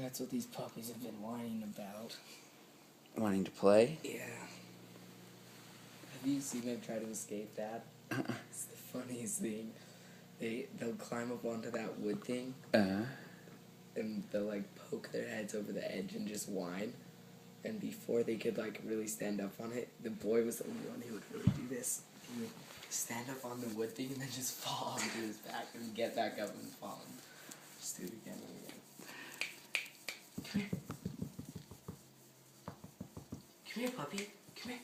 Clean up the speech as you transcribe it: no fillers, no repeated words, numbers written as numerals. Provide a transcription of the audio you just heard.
That's what these puppies have been whining about. Wanting to play? Yeah. Have you seen them try to escape that? It's the funniest thing. They'll climb up onto that wood thing, and they'll like poke their heads over the edge and just whine. And before they could like really stand up on it, the boy was the only one who would really do this. He would stand up on the wood thing and then just fall onto his back and get back up and fall. Just do it again and again. Come here. Come here, puppy. Come here.